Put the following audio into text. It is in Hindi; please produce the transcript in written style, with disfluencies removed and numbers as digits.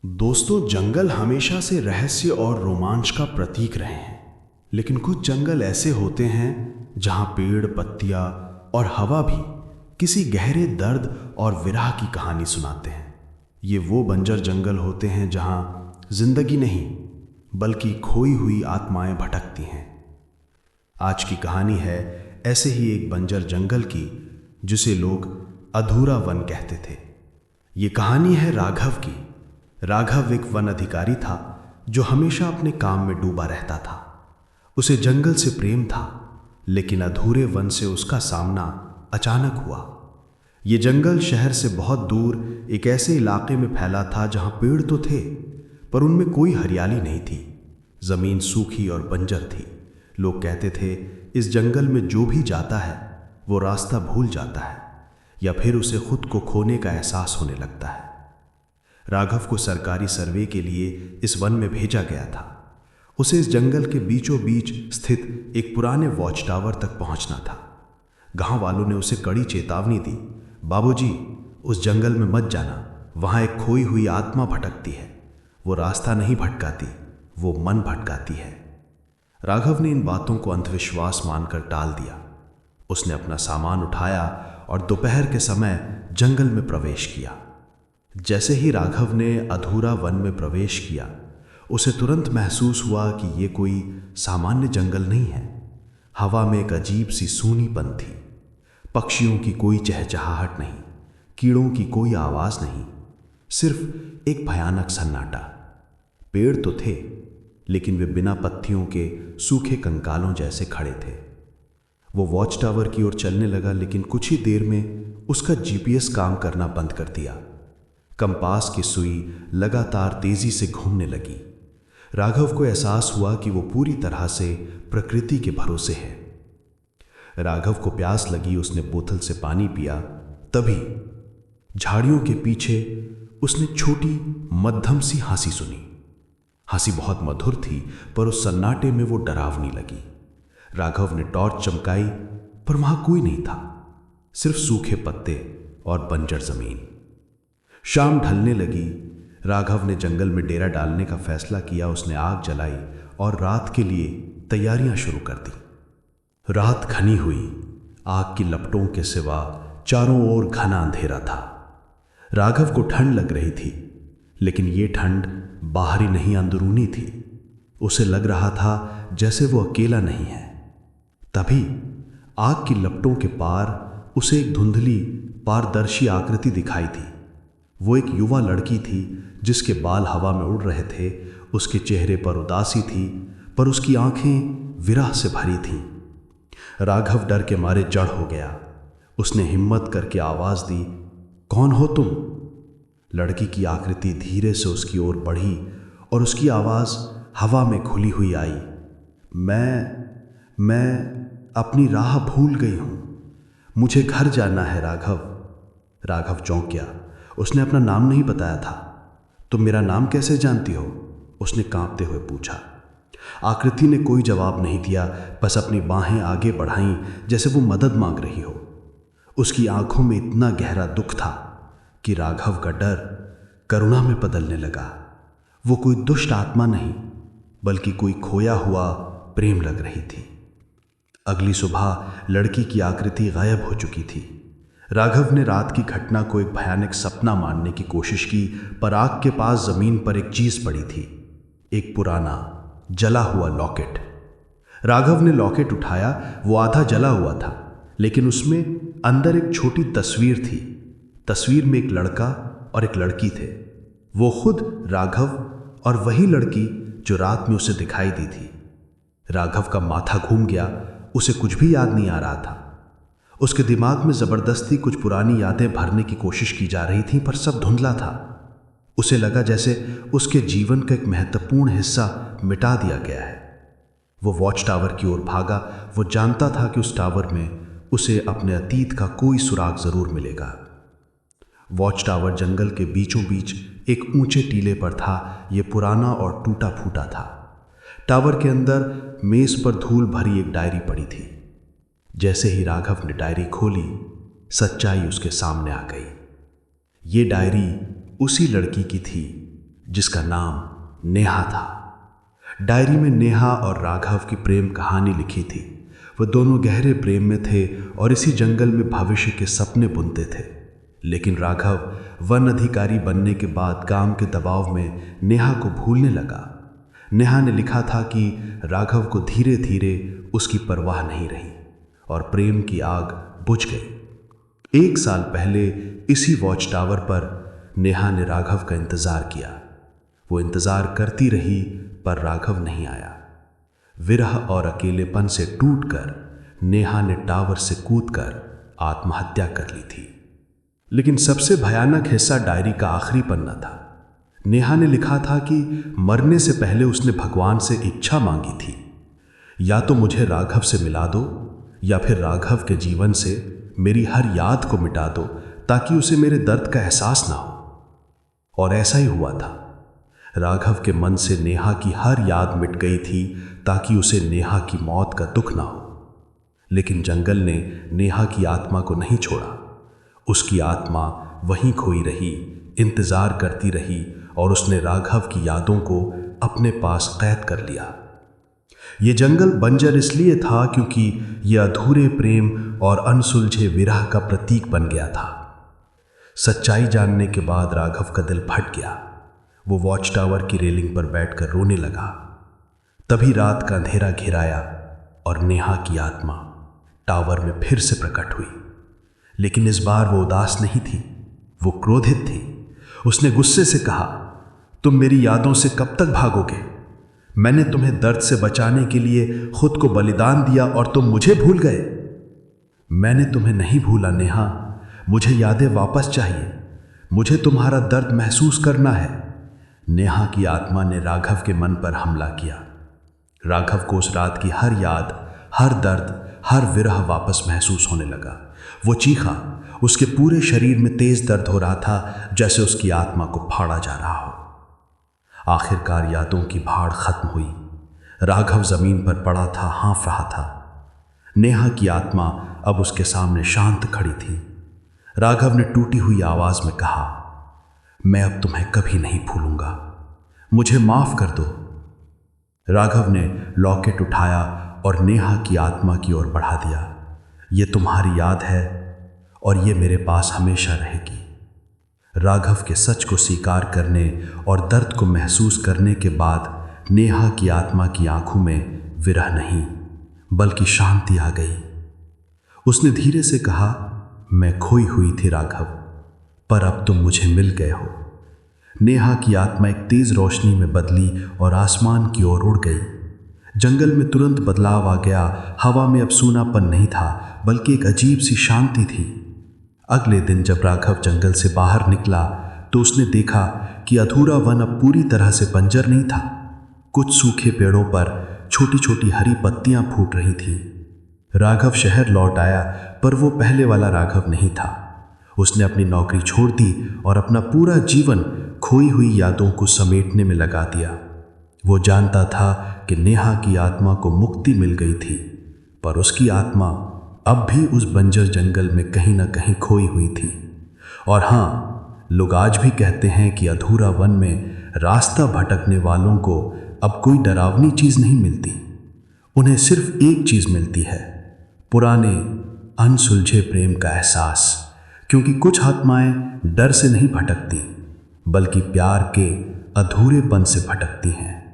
दोस्तों, जंगल हमेशा से रहस्य और रोमांच का प्रतीक रहे हैं। लेकिन कुछ जंगल ऐसे होते हैं जहां पेड़, पत्तियां और हवा भी किसी गहरे दर्द और विरह की कहानी सुनाते हैं। ये वो बंजर जंगल होते हैं जहां जिंदगी नहीं बल्कि खोई हुई आत्माएं भटकती हैं। आज की कहानी है ऐसे ही एक बंजर जंगल की जिसे लोग अधूरा वन कहते थे। ये कहानी है राघव की। राघव एक वन अधिकारी था जो हमेशा अपने काम में डूबा रहता था। उसे जंगल से प्रेम था, लेकिन अधूरे वन से उसका सामना अचानक हुआ। ये जंगल शहर से बहुत दूर एक ऐसे इलाके में फैला था जहां पेड़ तो थे, पर उनमें कोई हरियाली नहीं थी। जमीन सूखी और बंजर थी। लोग कहते थे इस जंगल में जो भी जाता है वो रास्ता भूल जाता है या फिर उसे खुद को खोने का एहसास होने लगता है। राघव को सरकारी सर्वे के लिए इस वन में भेजा गया था। उसे इस जंगल के बीचों बीच स्थित एक पुराने वॉच टावर तक पहुंचना था। गांव वालों ने उसे कड़ी चेतावनी दी, बाबूजी, उस जंगल में मत जाना, वहां एक खोई हुई आत्मा भटकती है। वो रास्ता नहीं भटकाती, वो मन भटकाती है। राघव ने इन बातों को अंधविश्वास मानकर टाल दिया। उसने अपना सामान उठाया और दोपहर के समय जंगल में प्रवेश किया। जैसे ही राघव ने अधूरा वन में प्रवेश किया, उसे तुरंत महसूस हुआ कि ये कोई सामान्य जंगल नहीं है। हवा में एक अजीब सी सूनीपन थी। पक्षियों की कोई चहचहाहट नहीं, कीड़ों की कोई आवाज नहीं, सिर्फ एक भयानक सन्नाटा। पेड़ तो थे, लेकिन वे बिना पत्तियों के सूखे कंकालों जैसे खड़े थे। वो वॉच टावर की ओर चलने लगा, लेकिन कुछ ही देर में उसका जीपीएस काम करना बंद कर दिया। कंपास की सुई लगातार तेजी से घूमने लगी। राघव को एहसास हुआ कि वो पूरी तरह से प्रकृति के भरोसे है। राघव को प्यास लगी, उसने बोतल से पानी पिया। तभी झाड़ियों के पीछे उसने छोटी मध्यम सी हंसी सुनी। हंसी बहुत मधुर थी, पर उस सन्नाटे में वो डरावनी लगी। राघव ने टॉर्च चमकाई, पर वहां कोई नहीं था, सिर्फ सूखे पत्ते और बंजर जमीन। शाम ढलने लगी। राघव ने जंगल में डेरा डालने का फैसला किया। उसने आग जलाई और रात के लिए तैयारियां शुरू कर दी। रात घनी हुई। आग की लपटों के सिवा चारों ओर घना अंधेरा था। राघव को ठंड लग रही थी, लेकिन ये ठंड बाहरी नहीं, अंदरूनी थी। उसे लग रहा था जैसे वो अकेला नहीं है। तभी आग की लपटों के पार उसे एक धुंधली पारदर्शी आकृति दिखाई दी। वो एक युवा लड़की थी जिसके बाल हवा में उड़ रहे थे। उसके चेहरे पर उदासी थी, पर उसकी आंखें विरह से भरी थीं। राघव डर के मारे जड़ हो गया। उसने हिम्मत करके आवाज दी, कौन हो तुम? लड़की की आकृति धीरे से उसकी ओर बढ़ी और उसकी आवाज हवा में खुली हुई आई, मैं अपनी राह भूल गई हूं। मुझे घर जाना है राघव। राघव चौंक गया। उसने अपना नाम नहीं बताया था। तुम मेरा नाम कैसे जानती हो? उसने कांपते हुए पूछा। आकृति ने कोई जवाब नहीं दिया, बस अपनी बाहें आगे बढ़ाईं जैसे वो मदद मांग रही हो। उसकी आंखों में इतना गहरा दुख था कि राघव का डर करुणा में बदलने लगा। वो कोई दुष्ट आत्मा नहीं, बल्कि कोई खोया हुआ प्रेम लग रही थी। अगली सुबह लड़की की आकृति गायब हो चुकी थी। राघव ने रात की घटना को एक भयानक सपना मानने की कोशिश की, पर आग के पास जमीन पर एक चीज पड़ी थी, एक पुराना जला हुआ लॉकेट। राघव ने लॉकेट उठाया। वो आधा जला हुआ था, लेकिन उसमें अंदर एक छोटी तस्वीर थी। तस्वीर में एक लड़का और एक लड़की थे। वो खुद राघव और वही लड़की जो रात में उसे दिखाई दी थी। राघव का माथा घूम गया। उसे कुछ भी याद नहीं आ रहा था। उसके दिमाग में जबरदस्ती कुछ पुरानी यादें भरने की कोशिश की जा रही थी, पर सब धुंधला था। उसे लगा जैसे उसके जीवन का एक महत्वपूर्ण हिस्सा मिटा दिया गया है। वो वॉच टावर की ओर भागा। वो जानता था कि उस टावर में उसे अपने अतीत का कोई सुराग जरूर मिलेगा। वॉच टावर जंगल के बीचों बीच एक ऊंचे टीले पर था। ये पुराना और टूटा फूटा था। टावर के अंदर मेज पर धूल भरी एक डायरी पड़ी थी। जैसे ही राघव ने डायरी खोली, सच्चाई उसके सामने आ गई। ये डायरी उसी लड़की की थी जिसका नाम नेहा था। डायरी में नेहा और राघव की प्रेम कहानी लिखी थी। वो दोनों गहरे प्रेम में थे और इसी जंगल में भविष्य के सपने बुनते थे। लेकिन राघव वन अधिकारी बनने के बाद काम के दबाव में नेहा को भूलने लगा। नेहा ने लिखा था कि राघव को धीरे धीरे उसकी परवाह नहीं रही और प्रेम की आग बुझ गई। 1 साल पहले इसी वॉच टावर पर नेहा ने राघव का इंतजार किया। वो इंतजार करती रही पर राघव नहीं आया। विरह और अकेलेपन से टूटकर नेहा ने टावर से कूदकर आत्महत्या कर ली थी। लेकिन सबसे भयानक हिस्सा डायरी का आखिरी पन्ना था। नेहा ने लिखा था कि मरने से पहले उसने भगवान से इच्छा मांगी थी, या तो मुझे राघव से मिला दो या फिर राघव के जीवन से मेरी हर याद को मिटा दो ताकि उसे मेरे दर्द का एहसास ना हो। और ऐसा ही हुआ था। राघव के मन से नेहा की हर याद मिट गई थी ताकि उसे नेहा की मौत का दुख ना हो। लेकिन जंगल ने नेहा की आत्मा को नहीं छोड़ा। उसकी आत्मा वहीं खोई रही, इंतजार करती रही और उसने राघव की यादों को अपने पास कैद कर लिया। ये जंगल बंजर इसलिए था क्योंकि यह अधूरे प्रेम और अनसुलझे विरह का प्रतीक बन गया था। सच्चाई जानने के बाद राघव का दिल फट गया। वो वॉच टावर की रेलिंग पर बैठकर रोने लगा। तभी रात का अंधेरा घिराया और नेहा की आत्मा टावर में फिर से प्रकट हुई। लेकिन इस बार वो उदास नहीं थी, वो क्रोधित थी। उसने गुस्से से कहा, तुम मेरी यादों से कब तक भागोगे? मैंने तुम्हें दर्द से बचाने के लिए खुद को बलिदान दिया और तुम मुझे भूल गए। मैंने तुम्हें नहीं भूला नेहा, मुझे यादें वापस चाहिए। मुझे तुम्हारा दर्द महसूस करना है। नेहा की आत्मा ने राघव के मन पर हमला किया। राघव को उस रात की हर याद, हर दर्द, हर विरह वापस महसूस होने लगा। वो चीखा। उसके पूरे शरीर में तेज दर्द हो रहा था, जैसे उसकी आत्मा को फाड़ा जा रहा हो। आखिरकार यादों की भाड़ खत्म हुई। राघव जमीन पर पड़ा था, हाँफ रहा था। नेहा की आत्मा अब उसके सामने शांत खड़ी थी। राघव ने टूटी हुई आवाज में कहा, मैं अब तुम्हें कभी नहीं भूलूंगा, मुझे माफ कर दो। राघव ने लॉकेट उठाया और नेहा की आत्मा की ओर बढ़ा दिया। ये तुम्हारी याद है और ये मेरे पास हमेशा रहेगी। राघव के सच को स्वीकार करने और दर्द को महसूस करने के बाद नेहा की आत्मा की आंखों में विरह नहीं बल्कि शांति आ गई। उसने धीरे से कहा, मैं खोई हुई थी राघव, पर अब तुम मुझे मिल गए हो। नेहा की आत्मा एक तेज रोशनी में बदली और आसमान की ओर उड़ गई। जंगल में तुरंत बदलाव आ गया। हवा में अब सूनापन नहीं था बल्कि एक अजीब सी शांति थी। अगले दिन जब राघव जंगल से बाहर निकला तो उसने देखा कि अधूरा वन अब पूरी तरह से बंजर नहीं था। कुछ सूखे पेड़ों पर छोटी छोटी हरी पत्तियां फूट रही थीं। राघव शहर लौट आया, पर वो पहले वाला राघव नहीं था। उसने अपनी नौकरी छोड़ दी और अपना पूरा जीवन खोई हुई यादों को समेटने में लगा दिया। वो जानता था कि नेहा की आत्मा को मुक्ति मिल गई थी, पर उसकी आत्मा अब भी उस बंजर जंगल में कहीं ना कहीं खोई हुई थी। और हाँ, लोग आज भी कहते हैं कि अधूरा वन में रास्ता भटकने वालों को अब कोई डरावनी चीज़ नहीं मिलती। उन्हें सिर्फ एक चीज़ मिलती है, पुराने अनसुलझे प्रेम का एहसास। क्योंकि कुछ आत्माएं डर से नहीं भटकती बल्कि प्यार के अधूरेपन से भटकती हैं।